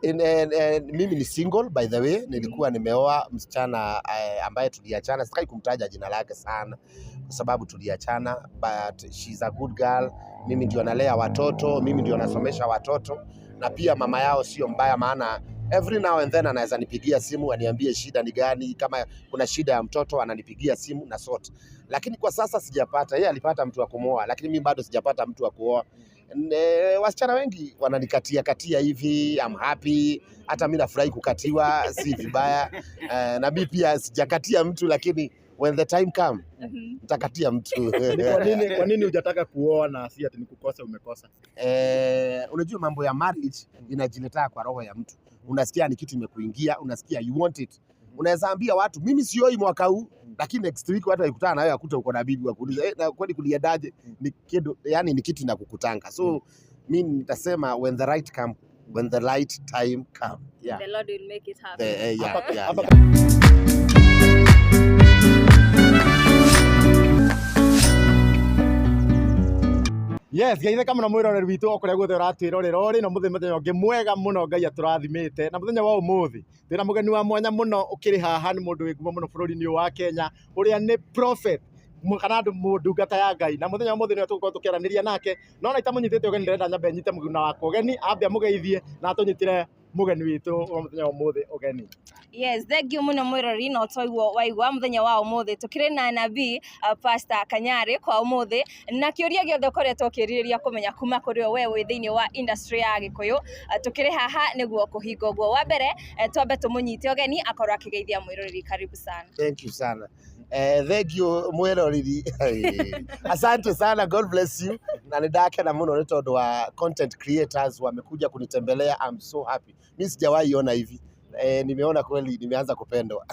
Mimi ni single by the way. Nilikuwa nimeoa msichana ambaye tuliachana, sitaki kumtaja jina lake sana kwa sababu tuliachana, but she's a good girl. Mimi ndio nalea watoto, mimi ndio nasomesha watoto, na pia mama yao sio mbaya, maana every now and then anaweza nipigia simu aniambie shida ni gani, kama kuna shida ya mtoto ananipigia simu na sort. Lakini kwa sasa sijapata. Yeye alipata mtu wa kumwoa, lakini mimi bado sijapata mtu wa kuoa. Wasichana wengi wananikatia hivi, I'm happy. Hata mimi nafurahi kukatiwa, si vibaya. Na mimi pia sijakatia mtu, lakini when the time come nitakatia mtu. Kwa nini hujataka kuoa na si ati nikukosa umekosa? Unajua mambo ya marriage inajiletea kwa roho ya mtu. Unasikia ni kitu imekuingia, unasikia you want it. Unaweza ambia watu mimi sioi mwaka huu, lakini next week watu wakikutana na wewe akuta uko na bibi wakuuliza na kwani kuliendaje? Ni kitu, yani ni kitu inakukutanga. So mimi nitasema when the right time come. Yeah. The Lord will make it happen. Yes, ngai theka muno mwiroreri witu okuria guothe uratwirorera uri no muthenya ungi mwega muno ngai aturathimite na muthenya wa umuthi twina mugeni wa mwanya muno ukiri haha ni mundu wigumo muno bururi-ini wa Kenya uria ni prophet kana ndungata ya ngai na muthenya wa umuthi ni tugukorwo tukiaraniria nake no na itamunyitite ugeni ndirenda nyambe nyite muguna wako ugeni ambe amugeithie na atunyitire mugeni witu wa muthenya wa umuthi ugeni. Yes, thengio muno mwirori no toigwo waigwa muthenya wa umuthi tukire na nabii Pastor Kanyari kwa umuthi na kiuria giothe ukoretwo ukiririria kumenya kuma kuri we wi thiini wa industry ya Gikuyu tukire haha niguo kuhinga guo. Wa mbere twambe tumunyite ugeni akorwo akigeithia mwirori. Karibu sana. Thank you sana. Thank you mwiroreri. Asante sana, God bless you. Na nidakena muno ni tondu wa content creators wamekuja kunitembelea. I'm so happy. Mimi sijawahi ona hivi. Nimeona kweli nimeanza kupendwa.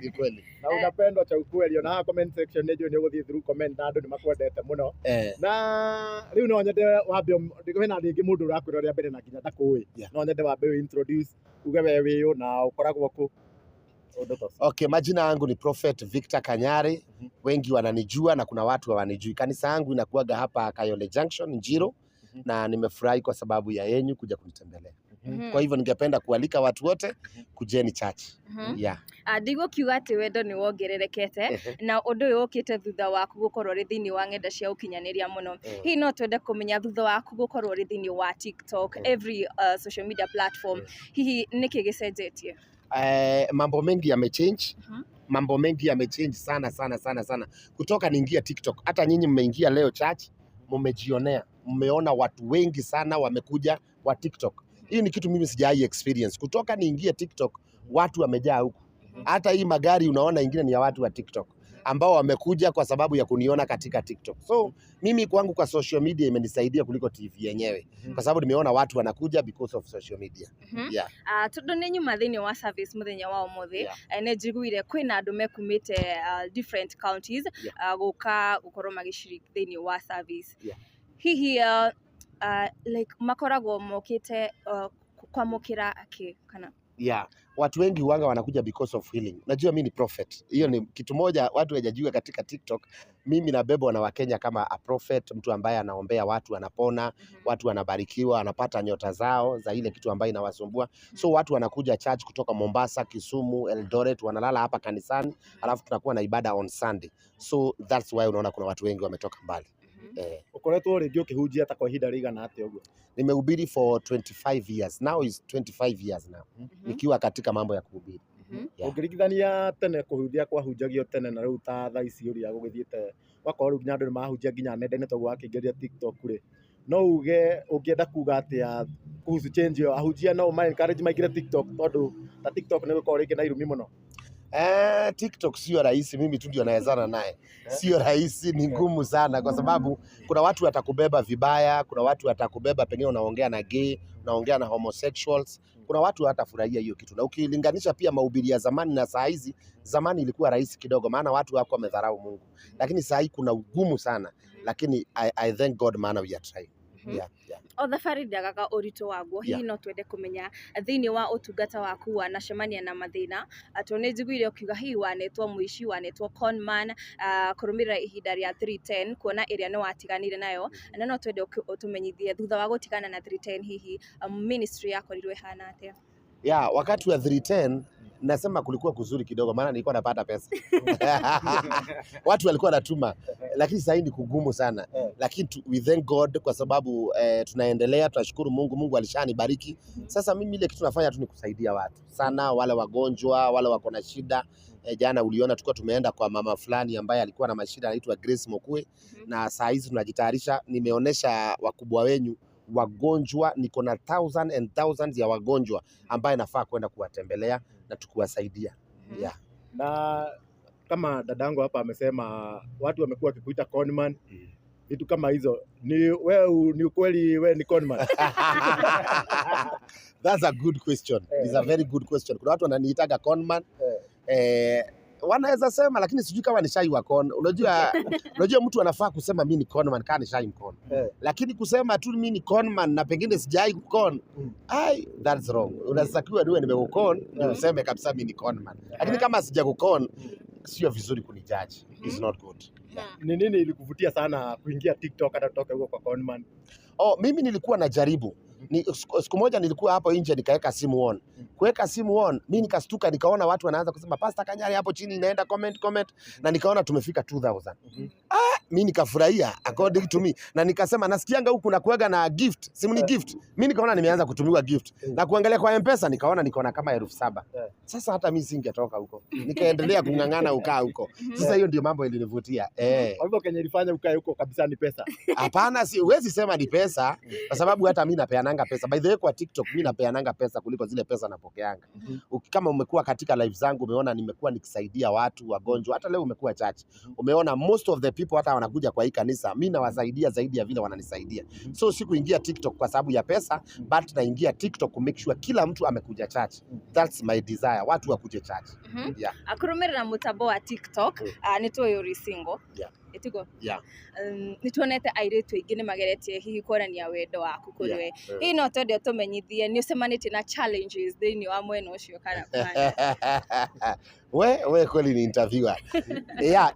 Ni kweli. Na unapendwa cha ukweli. Ona comment section nejo ni uguthie through comment na andu ni makwendete muno. Na riu no nyende wambe ndikona ringi mundu urakwirorera mbere na nginya ndakui. No nyende wambe introduce uge we wiyo na ukoragwo ku. Okay, majina yangu ni Prophet Victor Kanyari. Wengi wananijua na kuna watu hawanijui. Kanisa yangu inakuaga hapa Kayole Junction Njiro. Na nimefurahi kwa sababu ya yenyu kuja kunitembelea. Kwa hivyo ningependa kualika watu wote kujeni church. Yeah. Ndigo kiuga ati wendo ni wongererekete na undu uyu ukite thutha waku gukorwo ri thiini wa ng'enda cia ukinyaniria muno. Hihi no twende kumenya thutha waku gukorwo ri thiini wa TikTok, every social media platform. Hihi niki gicenjetie? Mambo mengi yamechange. Mambo mengi yamechange sana. Kutoka niingia TikTok, hata nyinyi mmeingia leo church, mmejionea, mmeona watu wengi sana wamekuja wa TikTok. Hii ni kitu mimi sijai experience. Kutoka niingie TikTok, watu wamejaa huku. Hata hii magari unaona ingine ni ya watu wa TikTok ambao wamekuja kwa sababu ya kuniona katika TikTok. So mimi kwangu kwa social media imenisaidia kuliko TV yenyewe kwa sababu nimeona watu wanakuja because of social media. Yeah. Tundu ni nyuma thiini wa service muthenya wa umuthi ne njiguire kwina andu mekumite different counties guka gukorwo magiciriki thiini wa service. Hihi like makoragwo mokite kwamukira aki kana? Yeah, watu wengi huanga wanakuja because of healing. Najua mimi ni prophet. Hiyo ni kitu moja watu hawajajua katika TikTok. Mimi nabebwa na Wakenya kama a prophet, mtu ambaye anaombea watu wanapona, watu wanabarikiwa, wanapata nyota zao za ile kitu ambayo inawasumbua. So watu wanakuja church kutoka Mombasa, Kisumu, Eldoret, wanalala hapa kanisani, alafu tunakuwa na ibada on Sunday. So that's why unaona kuna watu wengi wametoka mbali. Ukoretwo ringi ukihunjia ta kwa ihinda rigana atia uguo? Nimehubiri for 25 years. Now is 25 years now. Nikiwa katika mambo ya kuhubiri. Ukirigithania tene kuhunjia kwa hunjagio tene na riu ta thaa ici uria gugithiete wakorwo riu nyandu ni mahunjia nginya nenda-ini toguo wakiingiria TikTok ri no uge ungienda kuga atia kuhusu change yo ahunjia no ma encourage maigire TikTok tondu ta TikTok ni gukorwo ringi na irumi muno? TikTok sio rahisi, mimi tu ndio naezana naye. Sio rahisi, ni ngumu sana kwa sababu kuna watu watakubeba vibaya, kuna watu watakubeba pengine unaongea na gay, unaongea na homosexuals. Kuna watu hatafurahia hiyo kitu. Na ukilinganisha pia mahubiri ya zamani na saa hizi, zamani ilikuwa rahisi kidogo maana watu wako wamedharau Mungu. Lakini saa hii kuna ugumu sana. Lakini I thank God maana we are trying. Yeah, yeah. O thabarĩ ndagaga ũritũ waguo, hihi no twende kũmenya thĩinĩ wa ũtungata waku wanacemania na mathĩna, tondũ nĩ njiguire ũkiuga hihi wanetwo mũici, wanetwo conman, kũrũmĩrĩra ihinda rĩa 310 kuona ĩrĩa nĩ watiganire nayo, na no twende ũtũmenyithie thutha wa gũtigana na 310 hihi ministry yakorirwo ĩhana atĩa? Yeah, wakati wa 310 nasema kulikuwa kuzuri kidogo, maana nilikuwa napata pesa watu walikuwa wanatuma, lakini sasa ni kugumu sana, lakini we thank God kwa sababu tunaendelea, tunashukuru Mungu. Mungu alishanibariki. Sasa mimi ile kitu nafanya tu ni kusaidia watu sana, wale wagonjwa, wale wako na shida. Jana uliona tulikuwa tumeenda kwa mama fulani ambaye alikuwa na mashida, anaitwa Grace Mokwe, na saa hizi tunajitayarisha. Nimeonesha wakubwa wenyu wagonjwa, niko na thousands and thousands ya wagonjwa ambaye nafaa kwenda kuwatembelea na tukuwasaidia. Yeah. Na kama dadangu hapa amesema watu wamekuwa wakikuita conman, vitu kama hizo, ni ukweli wewe ni conman? That's a good question. It's a very good question. Kuna watu wananiitaga conman. Wanaweza sema, lakini sijui kama ni shai wa con. Unajua mtu anafaa kusema mimi ni conman kama ni shai mkon. Lakini kusema tu mimi ni conman na pengine sijai kukon, that's wrong. Unatakiwa niwe nimekukon ndio useme kabisa mimi ni conman. Lakini kama sijakukon, sio vizuri kunijudge. It's not good. Ni nini ilikuvutia sana kuingia TikTok hata kutoka huko kwa conman? Mimi nilikuwa najaribu. Siku moja nilikuwa hapo nje nikaweka simu on. Kuweka simu on, mimi nikastuka nikaona watu wanaanza kusema Pastor Kanyari hapo chini inaenda comment na nikaona tumefika 2000. Mimi nikafurahia according to me, na nikasema nasikianga huku na kuaga na gift, simu ni gift. Mimi nikaona nimeanza kutumiwa gift. Na kuangalia kwa M-Pesa nikaona niko na kama 7,000. Sasa hata mimi singetoka huko. Nikaendelea kungangana ukaa huko. Sasa hiyo ndio mambo ilinivutia. Kwa hivyo Kenya ilifanya ukae huko kabisa ni pesa? Hapana, huwezi sema ni pesa kwa sababu hata mimi napeananga pesa. By the way, kwa TikTok mimi napeananga pesa kuliko zile pesa napokeanga. Kama umekuwa katika live zangu umeona nimekuwa nikisaidia watu wagonjwa, hata leo umekuwa church. Umeona most of the people hata wanakuja kwa hii kanisa mimi nawasaidia zaidi ya vile wananisaidia. So sikuingia TikTok kwa sababu ya pesa, but naingia TikTok to make sure kila mtu amekuja church. That's my desire, watu wakuje church. Yeah. Akurumĩrĩra mũtambo wa TikTok, nĩ tũĩ ũrĩ single. Yeah. Etigo. Yeah. Nĩ tuonete airĩtu aingĩ nĩ mageretie hihi kuonania wendo waku kũrĩ we. Hihi no twende ũtũmenyithie nĩ ũcemanĩtie na challenges thĩinĩ wa mwena ũcio kana kũhana? We kweli ni interviewer. Yeah,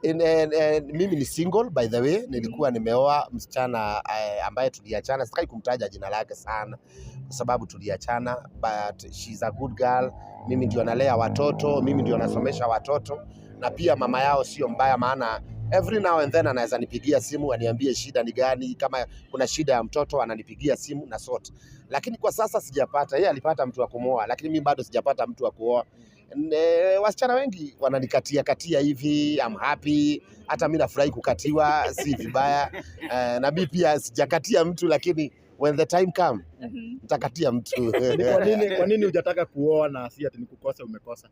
mimi ni single by the way. Nilikuwa nimeoa msichana ambaye tuliachana, sitaki kumtaja jina lake sana kwa sababu tuliachana, but she's a good girl. Mimi ndio nalea watoto, mimi ndio nasomesha watoto, na pia mama yao sio mbaya, maana every now and then anaweza nipigia simu aniambie shida ni gani, kama kuna shida ya mtoto ananipigia simu na sort. Lakini kwa sasa sijapata. Yeye alipata mtu wa kumoa, lakini mimi bado sijapata mtu wa kuoa. Wasichana wengi wananikatia hivi, I'm happy. Hata mimi nafurahi kukatiwa, si vibaya. Na mimi pia sijakatia mtu, lakini when the time come nitakatia mtu. Kwa nini hujataka kuoa na si ati nikukosa umekosa?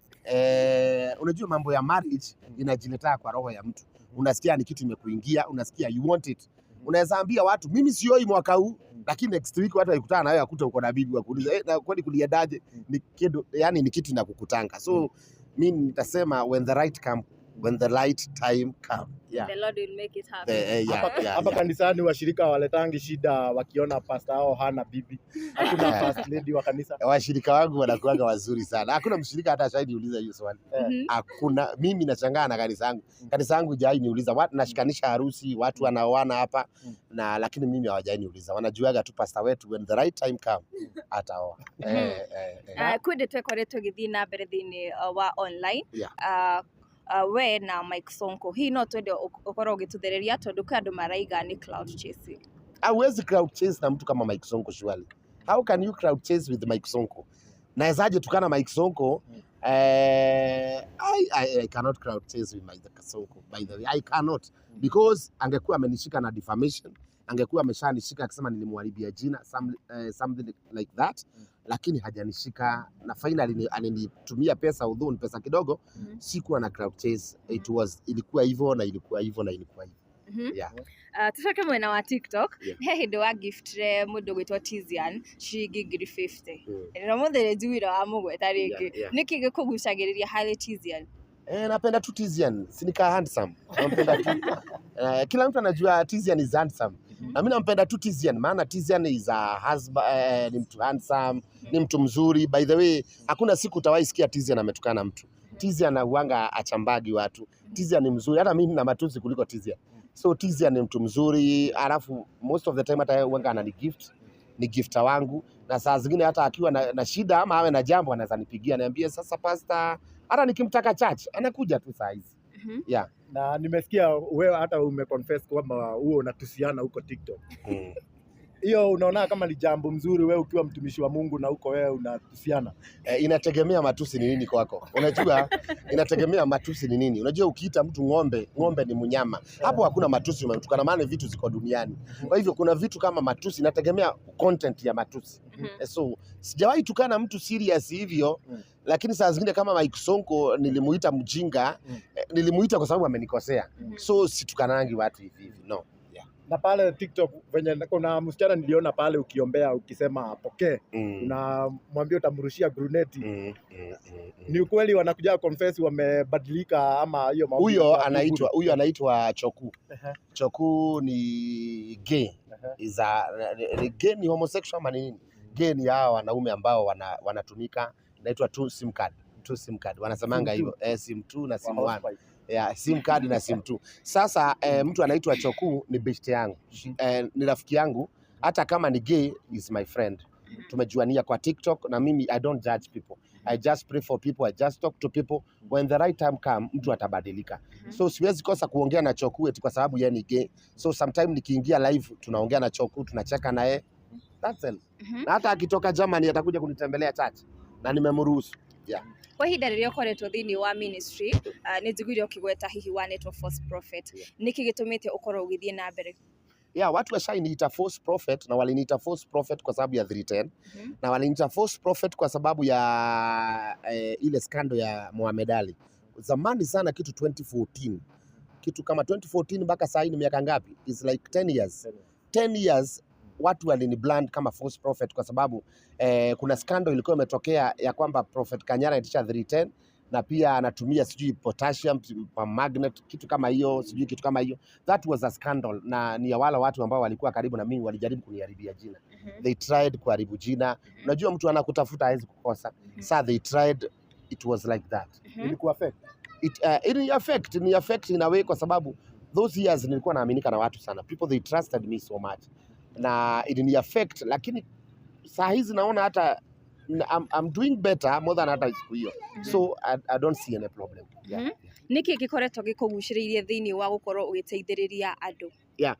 Unajua mambo ya marriage inajiletea kwa roho ya mtu. Unasikia ni kitu imekuingia, unasikia you want it. Unaweza ambia watu mimi sioi mwaka huu, lakini next week watu wakikutana na wewe akuta uko na bibi wakuuliza na kwani kuliendaje? Ni kitu, yani ni kitu inakukutanga. So mimi nitasema when the right time come. Yeah. The Lord will make it happen. Hapa kanisani washirika waletangi shida wakiona pastor hao hana bibi. Hakuna first lady wa kanisa. Washirika wangu wanakuanga wazuri sana. Hakuna mshirika hata shahidi hiyo swali. Hakuna. Mimi nachangana na kanisa yangu. Kanisa yangu hajai niuliza watu nashikanisha harusi, watu wanaoana hapa, na lakini mimi hawajai niuliza. Wanajuaga tu pastor wetu when the right time come ataoa. Kwende twekoretwo githii na mbere thĩinĩ wa online. We na Mike Sonko, hihi no twende ũkorwo ũgĩtũthereria tondũ kwa andũ maraiga ni cloud chasing. Hauwezi cloud chase na mtu kama Mike Sonko surely. How can you cloud chase with Mike Sonko? Nawezaje tukana Mike Sonko? I cannot cloud chase with Mike Sonko, by the way. I cannot, because angekuwa amenishika na defamation, angekuwa ameshanishika akisema nilimharibia jina, something like that. Lakini hajanishika, na finally alinitumia pesa, although ni pesa kidogo. Sikuwa na cloud chase. Ilikuwa hivyo na ilikuwa hivyo na ilikuwa hivyo. Yeah. Tucoke mwena wa TikTok. He hĩndĩ wa gift mũndũ gwĩtwo Tizian ciringi 50. Na mũthĩ njuira wa mũgweta rĩngĩ. Nĩkĩ gĩkũgucagĩrĩria harĩ Tizian? Napenda tu Tizian, si nika handsome. Napenda tu. Kila mtu anajua Tizian is handsome. Na mimi nampenda tu Tizian, maana Tizian is a husband, ni mtu handsome, ni mtu mzuri. By the way, hakuna siku utawahi sikia Tizian ametukana mtu. Tizian huanga achambagi watu. Tizian ni mzuri, hata mimi na matusi kuliko Tizian. So Tizian ni mtu mzuri, alafu most of the time hata huanga ananigift, ni gifta wangu, na saa zingine hata akiwa na shida ama awe na jambo anaweza nipigia niambie, sasa pastor, hata nikimtaka church anakuja tu saa hizi. Yeah. Na nimesikia wewe hata umeconfess kwamba huo unatusiana huko TikTok. Hiyo unaona kama ni jambo mzuri wewe ukiwa mtumishi wa Mungu na huko wewe unatusiana? Inategemea matusi ni nini kwako. Unajua inategemea matusi ni nini. Unajua ukiita mtu ng'ombe, ng'ombe ni mnyama. Hapo hakuna matusi umetukana, maana vitu ziko duniani. Kwa hivyo kuna vitu kama matusi, inategemea content ya matusi. So sijawahi tukana mtu serious hivyo, lakini saa zingine kama Mike Sonko nilimuita mjinga, nilimuita kwa sababu amenikosea. So situkanangi watu hivi, no. Na pale TikTok venye kuna msichana niliona pale ukiombea ukisema apokee, unamwambia utamrushia gruneti. Ni ukweli wanakuja confess wamebadilika ama hiyo mambo? Huyo anaitwa Choku. Choku ni gay. Ni gay, ni homosexual ama nini? Gay ni hao wanaume ambao wanatumika, inaitwa two sim card. Wanasemanga hivyo, sim 2 na sim 1. Yeah, sim card na sim 2. Sasa mtu anaitwa Choku ni best yangu. Ni rafiki yangu, hata kama ni gay is my friend. Tumejuania kwa TikTok, na mimi I don't judge people. I just pray for people, I just talk to people. When the right time come, mtu atabadilika. So siwezi kosa kuongea na Choku eti kwa sababu yeye ni gay. So sometime nikiingia live tunaongea na Choku, tunacheka naye. That's all. Na hata akitoka Germany atakuja kunitembelea church na nimemruhusu. Yeah. Kwa ihinda rĩrĩa ũkoretwo thĩinĩ wa ministry, nĩ njiguire ũkĩgweta hihi wanĩtwo false prophet. Nĩkĩ gĩtũmĩte ũkorwo ũgĩthiĩ na mbere? Yeah, watu washainiita false prophet, na waliniita false prophet kwa sababu ya 310. Na waliniita false prophet kwa sababu ya ile skando ya Muhammad Ali. Zamani sana, kitu 2014. Kitu kama 2014 mpaka sasa ni miaka ngapi? It's like 10 years. 10 years watu walinibrand kama false prophet kwa sababu kuna skando ilikuwa imetokea ya kwamba Prophet Kanyari anatisha 310 na pia anatumia sijui potassium magnet, kitu kama hiyo, sijui kitu kama hiyo. That was a scandal, na ni ya wale watu ambao walikuwa karibu na mimi walijaribu kuniharibia jina. They tried kuharibu jina. Unajua mtu anakutafuta hawezi kukosa. So they tried, it was like that. Ilikuwa affect? It affect in a way kwa sababu those years nilikuwa naaminika na watu sana. People, they trusted me so much. Na it affect, lakini saa hizi naona hata I'm doing better more than hata siku hiyo. So I don't see any problem. Yeah. Niki gikoretwo gikuguciririe thiini wa gukorwo ugiteithiriria andu? Yeah.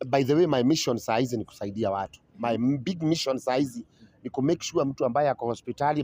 By the way, my mission saa hizi ni kusaidia watu. My big mission saa hizi ni ku make sure mtu ambaye ako hospitali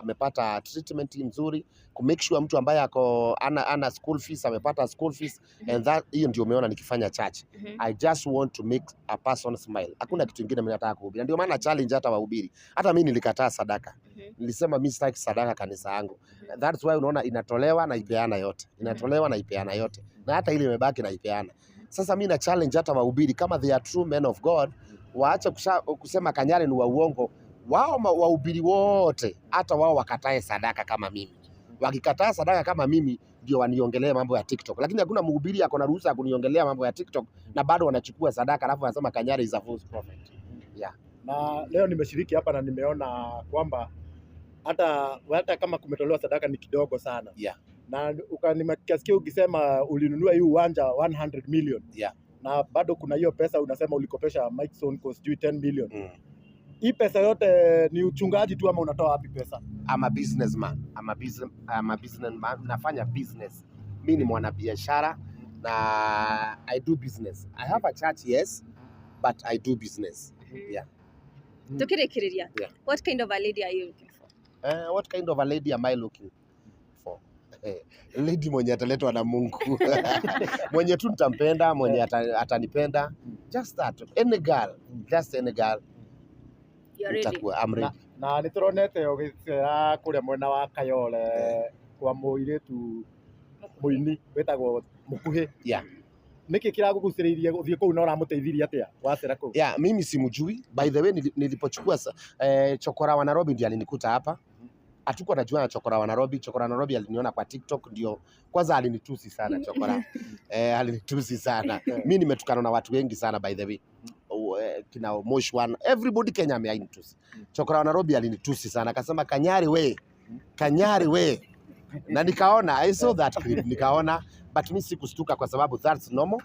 amepata treatment nzuri, ku make sure mtu ambaye ako ana school fees amepata school fees, and that hiyo ndio umeona nikifanya church. I just want to make a person smile. Hakuna kitu kingine mimi nataka kuhubiri. Ndio maana challenge hata wahubiri. Hata mimi nilikataa sadaka. Nilisema mimi sitaki sadaka kanisa yangu. That's why unaona inatolewa na ipeana yote. Inatolewa na ipeana yote. Na hata ile imebaki na ipeana. Sasa mimi na challenge hata wahubiri kama they are true men of God, waache kusema Kanyari ni wa uongo. Wao wahubiri wote hata wao wakatae sadaka kama mimi. Wakikataa sadaka kama mimi ndio waniongelee mambo ya TikTok. Lakini hakuna mhubiri ako na ruhusa ya kuniongelea mambo ya TikTok na bado wanachukua sadaka alafu wanasema Kanyari is a false prophet. Yeah. Na leo nimeshiriki hapa na nimeona kwamba hata kama kumetolewa sadaka ni kidogo sana. Yeah. Na nimesikia ukisema ulinunua hii uwanja 100 million. Yeah. Na bado kuna hiyo pesa unasema ulikopesha Mike Sonko 10 million. Hii pesa yote ni uchungaji tu ama unatoa wapi pesa? I'm a businessman. I'm a businessman. Nafanya business. Mimi ni mwanabiashara na I do business. I have a church, yes, but I do business. Yeah. Tukirikiriria. Yeah. What kind of a lady are you looking for? What kind of a lady am I looking for? Lady mwenye ataletwa na Mungu. Mwenye tu nitampenda, mwenye atanipenda. Just that. Any girl. Just any girl. I'm ready. Na nituronete ugicera kuria mwena wa Kayole kwa muiritu muini wetagwo Mukuhi. Yeah. Niki kiraguguciririe uthie kuu na uramuteithirie atia wacera kuu? Yeah, mimi simjui. By the way, nilipochukua chokora wa Nairobi ndiye alinikuta hapa. hatuko najua na Chokora wa Nairobi. Chokora wa Nairobi aliniona kwa TikTok, ndio kwanza alinitusi sana Chokora. Alinitusi sana. Mimi nimetukana na watu wengi sana by the way. Kina Mosh One, everybody Kenya ameainitusi. Chokora wa Nairobi alinitusi sana, akasema Kanyari we. Na nikaona, I saw that clip, nikaona, but mimi sikustuka kwa sababu that's normal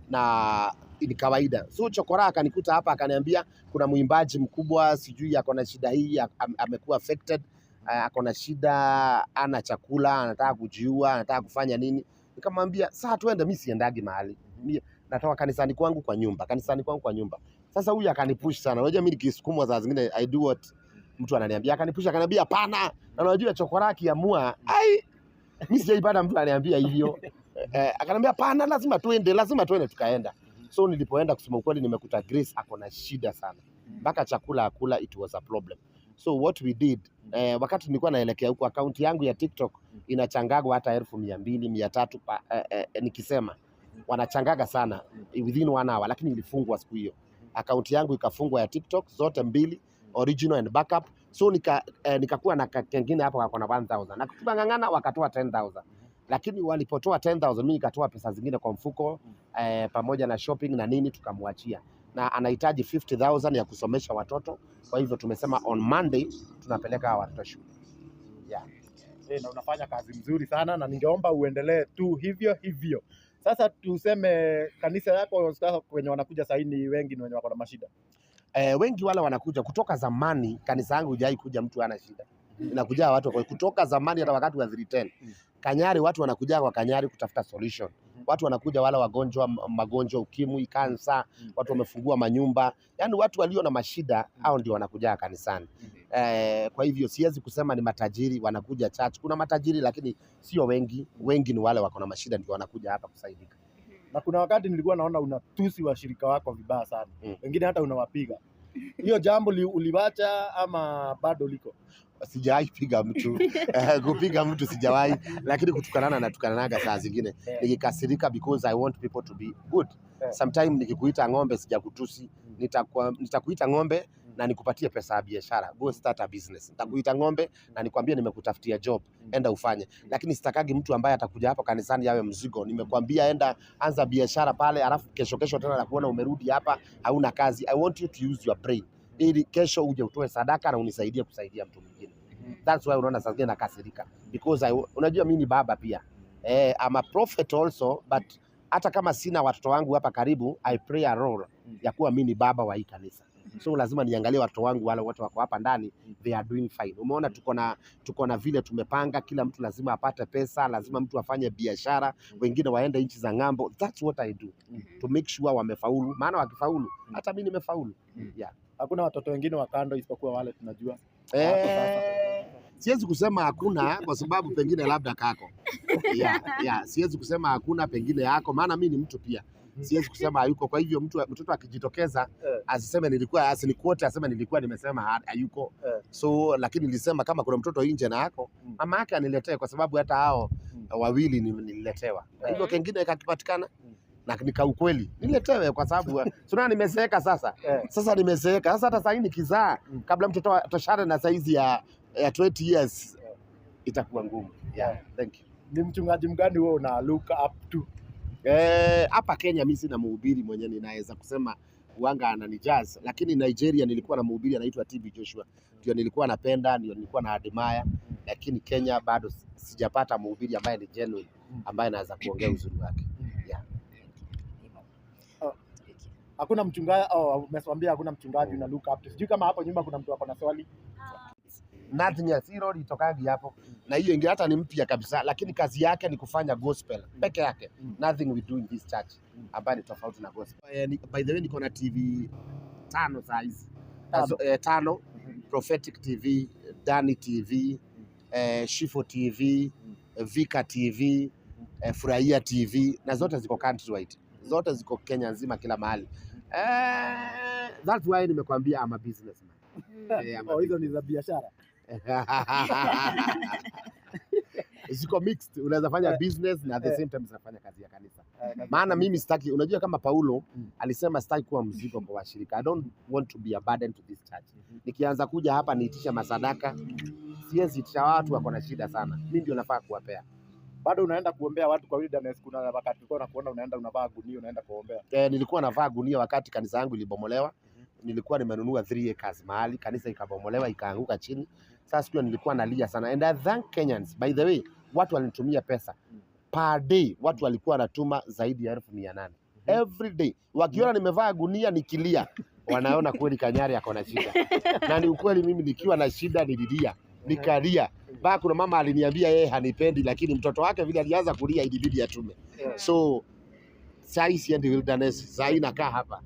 na ni kawaida. So Chokora akanikuta hapa akaniambia kuna mwimbaji mkubwa sijui ako na shida hii, amekuwa affected, ako na shida, ana chakula, anataka kujiua, anataka kufanya nini. Nikamwambia sasa tuende, mimi siendagi mahali. Mimi natoka kanisani kwangu kwa nyumba. Sasa huyu akanipush sana. Unajua mimi nikisukumwa saa zingine I do what mtu ananiambia. Akanipush akaniambia hapana. Na unajua Chokora akiamua, mimi sijaipata mtu ananiambia hivyo. Akaniambia hapana, lazima tuende, tukaenda. So nilipoenda kusema ukweli nimekuta Grace ako na shida sana. Mpaka chakula akula, it was a problem. So what we did, wakati nilikuwa naelekea huko, account yangu ya TikTok inachangagwa hata 200, 300 nikisema. Wanachangaga sana within 1 hour, lakini ilifungwa siku hiyo. Account yangu ikafungwa ya TikTok zote mbili, original and backup. So nikakuwa na kengine hapo kwa 1000. Na kutubangangana wakatoa 10000. Lakini walipotoa 10000 mimi nikatoa pesa zingine kwa mfuko pamoja na shopping na nini tukamwachia. Na anahitaji 50000 ya kusomesha watoto. Kwa hivyo tumesema on Monday tunapeleka watoto shule. Yeah. Na unafanya kazi mzuri sana na ningeomba uendelee tu hivyo. Sasa tuseme kanisa yako kwenye wanakuja sasa ni wengi ni wenye wako na mashida. Wengi wale wanakuja kutoka zamani. Kanisa yangu hujai kuja mtu ana shida. Inakuja watu kutoka zamani, hata wakati wa 310. Kanyari watu wanakuja kwa Kanyari kutafuta solution. Watu wanakuja wale magonjwa ukimwi, kansa, watu wamefungua manyumba. Yaani watu walio na mashida hao ndio wanakuja kanisani. Kwa hivyo siwezi kusema ni matajiri wanakuja church. Kuna matajiri lakini sio wengi. Wengi ni wale wako na mashida ndio wanakuja hapa kusaidika. Na kuna wakati nilikuwa naona unatusi washirika wako vibaya sana. Wengine hata unawapiga. Hiyo jambo uliwacha ama bado liko? Sijawahi piga mtu. Kupiga mtu sijawahi, lakini tukananaga saa zingine. Nikikasirika because I want people to be good. Sometimes nikikuita ng'ombe sijakutusi. Nitakuita ng'ombe na nikupatie pesa ya biashara. Go start a business. Nitakuita ng'ombe na nikwambie nimekutafutia job. Enda ufanye. Lakini sitakagi mtu ambaye atakuja hapa kanisani yawe mzigo. Nimekwambia enda anza biashara pale, alafu kesho tena nakuona umerudi hapa hauna kazi. I want you to use your brain. Ili kesho uje utoe sadaka na unisaidie kusaidia mtu mwingine. That's why unaona sasa nakasirika because unajua mimi ni baba pia. I'm a prophet also, but hata kama sina watoto wangu hapa karibu, I play a role ya kuwa mimi ni baba wa hii kanisa. So lazima niangalie watoto wangu wale wote wako hapa ndani, they are doing fine. Umeona tuko na vile tumepanga, kila mtu lazima apate pesa, lazima mtu afanye biashara, wengine waende nchi za ng'ambo. That's what I do to make sure wamefaulu, maana wakifaulu hata mimi nimefaulu. Yeah. Hakuna watoto wengine wa kando isipokuwa wale tunajua. Siwezi kusema hakuna kwa sababu pengine labda kako. Siwezi kusema hakuna, pengine yako, maana mimi ni mtu pia. Siwezi kusema hayuko. Kwa hivyo mtoto akijitokeza asiseme nilikuwa, asinikuote aseme nilikuwa nimesema hayuko. So lakini nilisema kama kuna mtoto nje na yako, mama yake aniletee, kwa sababu hata hao wawili nililetewa. Kwa hivyo kingine kakipatikana na nika ukweli niletewe, kwa sababu sio nimezeeka sasa. Sasa nimezeeka sasa, hata sasa nikizaa kabla mtoto atoshane na saizi ya 20 years itakuwa ngumu. Thank you. Ni mchungaji mgani wewe una look up to? Hapa Kenya mimi sina mhubiri mwenye ninaweza kusema uanga ananijazz, lakini Nigeria nilikuwa na mhubiri anaitwa TB Joshua, ndio nilikuwa napenda, ndio nilikuwa na admire, lakini Kenya bado sijapata mhubiri ambaye ni genuine, ambaye anaweza kuongea uzuri wake. Hakuna mchungaji umeswambia hakuna mchungaji una look up to. Sijui kama hapo nyuma kuna mtu ako na swali. Nothing else, hilo litokagi hapo. Na hiyo ingi hata ni mpya kabisa, lakini kazi yake ni kufanya gospel peke yake. Nothing we do in this church ambayo ni tofauti na gospel. By the way niko na TV 5 saa hizi. 5, Prophetic TV, Dani TV, Shifo TV, Vika TV, Furahia TV, na zote ziko countrywide. Zote ziko Kenya nzima kila mahali. That's why nimekwambia I'm a businessman. Hizo ni za biashara. Ziko mixed, unaweza fanya business na at the same time unafanya kazi ya kanisa. Maana mimi sitaki, unajua kama Paulo alisema sitaki kuwa mzigo kwa washirika. I don't want to be a burden to this church. Nikianza kuja hapa niitisha masadaka, siwezi cha watu wako na shida sana, mimi ndio nafaa kuwapea. Bado unaenda kuombea watu kwa wilderness? Kuna wakati ulikuwa unakuona unaenda unavaa gunia unaenda kuombea? Nilikuwa navaa gunia wakati kanisa yangu ilibomolewa. Nilikuwa nimenunua 3 acres mahali, kanisa ikabomolewa ikaanguka chini. Sasa siku nilikuwa nalia sana, and I thank Kenyans. By the way, watu walinitumia pesa per day, watu walikuwa wanatuma zaidi ya 800 every day. Wakiona nimevaa gunia nikilia, wanaona kweli Kanyari ako na shida. Na ni ukweli, mimi nikiwa na shida nililia, nikalia. Baa kuna mama aliniambia yeye hanipendi, lakini mtoto wake vile alianza kulia ilibidi atume. So sai siendi wilderness, sai nakaa hapa.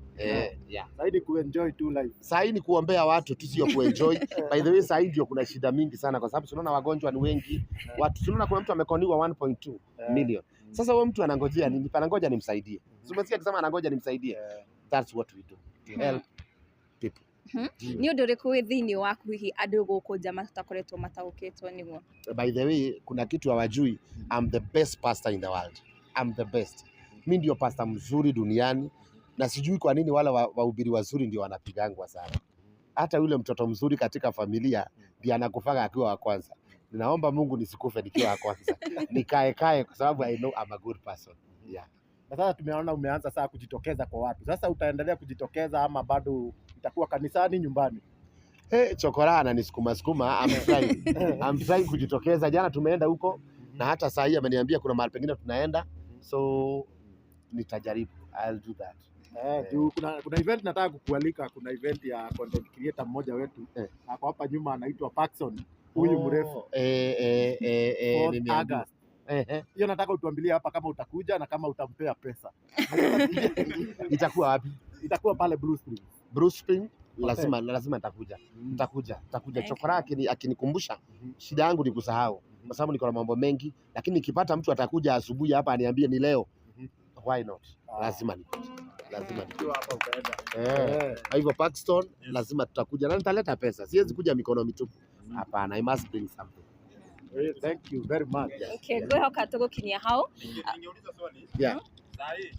Zaidi kuenjoy tu life. Sai ni kuombea watu tu, sio kuenjoy. By the way, sai ndio kuna shida mingi sana, kwa sababu tunaona wagonjwa ni wengi. Watu tunaona kuna mtu amekoniwa 1.2 million. Sasa huyo mtu anangojea nini? Panangoja nimsaidie. Umesikia akisema anangoja nimsaidie. That's what we do. To help people. Ni undu uriku wi thiini waku hihi andu guku njama tutakoretwo mataukitwo niguo? By the way, kuna kitu hawajui, I'm the best pastor in the world. I'm the best. Mimi ndio pastor mzuri duniani, na sijui kwa nini wala wahubiri wazuri ndio wanapigangwa sana. Hata yule mtoto mzuri katika familia ndiye anakufaga akiwa wa kwanza. Ninaomba Mungu nisikufe nikiwa wa kwanza. Nikae kwa sababu I know I'm a good person. Yeah. Na sasa tumeona umeanza sasa kujitokeza kwa watu. Sasa utaendelea kujitokeza ama bado itakuwa kanisani, nyumbani? Chokora ananisukuma sukuma, I'm trying kujitokeza. Jana tumeenda huko na hata saa hii ameniambia kuna mahali pengine tunaenda, so nitajaribu. I'll do that. Kuna event nataka kukualika. Kuna event ya content creator mmoja wetu ako hapa nyuma anaitwa Paxson, huyu mrefu. Nimeambia. Hiyo nataka utuambilie hapa kama utakuja na kama utampea pesa. Itakuwa wapi? Itakuwa pale Blue Spring. Blue Spring, lazima nitakuja. Nitakuja. Chokora akinikumbusha, shida yangu ni kusahau, kwa sababu niko na mambo mengi, lakini nikipata mtu atakuja asubuhi hapa aniambie ni leo, why not? Lazima nikuje. Hapa utaenda. Kwa hivyo Paxton lazima tutakuja na nitaleta pesa. Siwezi kuja mikono mitupu. Hapana, I must bring something. Thank you very much. Okay, ngwihoka tugukinyia hau. Ningeuliza swali. Yeah. Sahi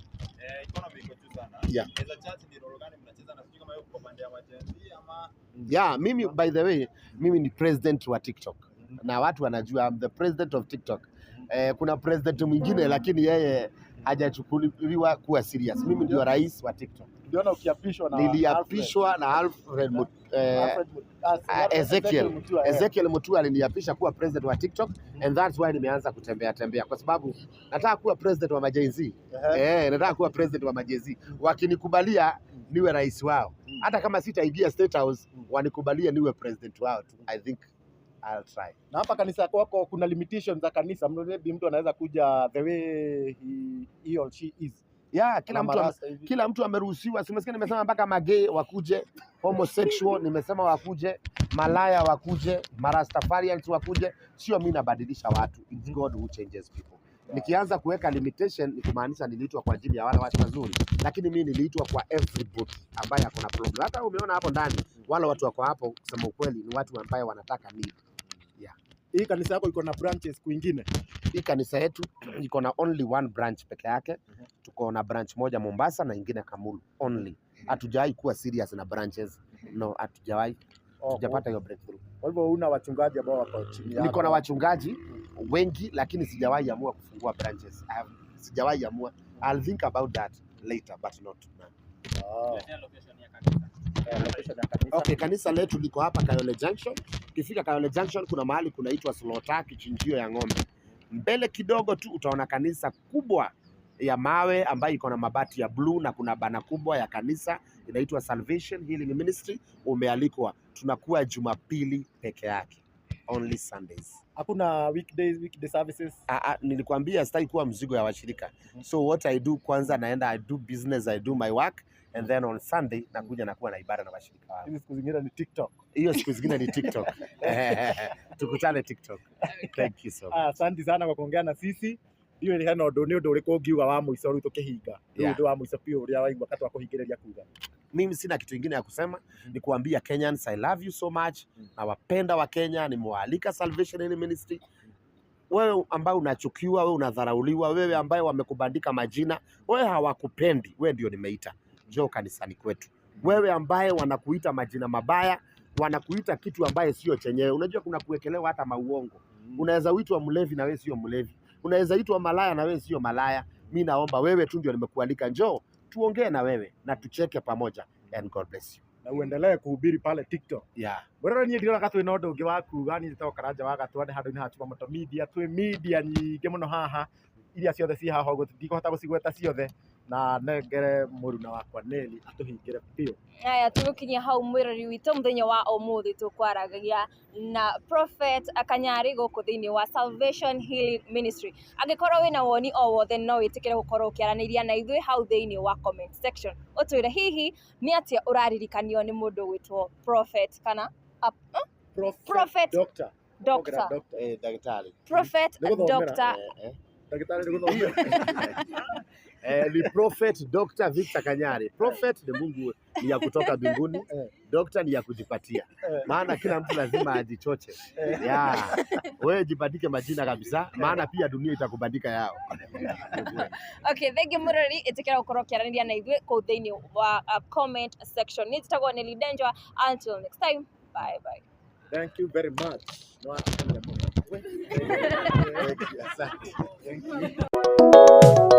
economy iko juu sana. Yeah. Eza church ni role gani mnacheza, na sijui kama yuko pande ya majenzi ama? Yeah, mimi by the way, mimi ni president wa TikTok. Na watu wanajua I'm the president of TikTok. Kuna president mwingine lakini yeye hajachukuliwa kuwa serious. Mimi ndio rais wa TikTok. Niliona ukiapishwa na niliapishwa na Alfred Ezekiel Mutua aliniapisha kuwa president wa TikTok, and that's why nimeanza kutembea kwa sababu nataka kuwa president wa majenzi. Nataka kuwa president wa majenzi. Wakinikubalia niwe rais wao, hata kama sitaingia State House, wanikubalia niwe president wao tu. I think I'll try. Na hapa kanisa kwako kuna limitations za kanisa, maybe mtu anaweza kuja the way he or she is. Yeah, kila mtu ameruhusiwa. Simesikia nimesema mpaka magay wakuje, homosexual nimesema wakuje, malaya wakuje, marastafarians wakuje. Sio mimi nabadilisha watu, it's God who changes people. Nikianza kuweka limitation ni kumaanisha niliitwa kwa ajili ya wale watu wazuri, lakini mimi niliitwa kwa everybody ambaye ako na problem. Hata umeona hapo ndani wale watu wako hapo, kusema ukweli ni watu ambao wanataka need. Yeah. Hii kanisa yako iko na branches kwingine? Hii kanisa yetu iko na only one branch peke yake. Tuko na branch moja Mombasa na ingine Kamulu only. Hatujawahi kuwa serious na branches. No, hatujawahi. Tujapata hiyo breakthrough. Kwa hivyo una wachungaji ambao wako chini yako? Niko na wachungaji wengi lakini sijawahi amua kufungua branches. Sijawahi amua. I'll think about that later but not now. Okay, kanisa letu liko hapa Kayole Junction. Ukifika Kayole Junction kuna mahali kunaitwa Slaughter, kichinjio ya ng'ombe. Mbele kidogo tu utaona kanisa kubwa ya mawe ambayo iko na mabati ya blue, na kuna bana kubwa ya kanisa inaitwa Salvation Healing Ministry. Umealikwa. Tunakuwa Jumapili peke yake. Only Sundays. Hakuna weekday services? Nilikwambia sitaki kuwa mzigo ya washirika. So what I do, kwanza naenda, I do business, I do my work, and then on Sunday nakuja nakuwa na ibada na washirika wangu. Hizo siku zingine ni TikTok. Hiyo siku zingine ni TikTok. Tukutane TikTok. Thank you so much. Asante sana kwa kuongea na sisi. Hiyo ni hano ndo ni undu uriku ngiuga wa muico riu tukihinga. Ni undu wa muico pia uria waigua wakati wa kuhingiriria kuga. Mimi sina kitu kingine ya kusema, ni kuambia Kenyans I love you so much. Na wapenda wa Kenya, nimewaalika Salvation Healing Ministry. Wewe ambaye unachukiwa, wewe unadharauliwa, wewe ambaye wamekubandika majina, wewe hawakupendi, wewe ndio nimeita. Njoo kanisani kwetu. Wewe ambaye wanakuita majina mabaya, wanakuita kitu ambaye sio chenyewe. Unajua kuna kuwekelewa hata mauongo. Unaweza uitwa mlevi na wewe sio mlevi. Unaweza itwa malaya na wewe sio malaya. Mimi naomba wewe tu ndio nimekualika, njoo tuongee na wewe na tucheke pamoja, and God bless you. Na uendelee kuhubiri pale TikTok. Yeah. Bora ni ndirona katwe no ndungi wa kuga ni to karanja wa gatwa handu-ini ha Chuma Moto Media, twi media nyingi muno haha iria ciothe ci haha uguo tutikũhota gũcigweta ciothe, na nengere mũruna wakwa Neli atuhingĩre biũ. Haya, tugukinyia hau mwirori witũ muthenya wa ũmũthĩ tũkwaragagia na Prophet Kanyari gũkũ thĩinĩ wa Salvation Healing Ministry. Angĩkorwo wĩna woni o wothe no wĩtĩkĩre gũkorwo ũkĩaranĩria na ithuĩ hau thĩinĩ wa comment section. Ũtwĩre hihi nĩ atĩa ũraririkanio nĩ mũndũ gwĩtwo Prophet kana Prophet Doctor. Daktari. Prophet Doctor. Daktari nĩ gũthomera. Ni Prophet Dr. Victor Kanyari. Prophet ni Mungu, ni ya kutoka mbinguni. Doctor ni ya kujipatia. Maana kila mtu lazima ajichoche. Yeah. Wewe jibadike majina kabisa, maana pia dunia itakubadika yao. Okay, thank you Murari, itikira gũkorwo ũkĩaranĩria na ithuĩ kũu thĩinĩ wa comment section. Nĩ njĩtagwo Nelly Denjwa. Until next time, bye bye. Thank you very much. No, Thank you.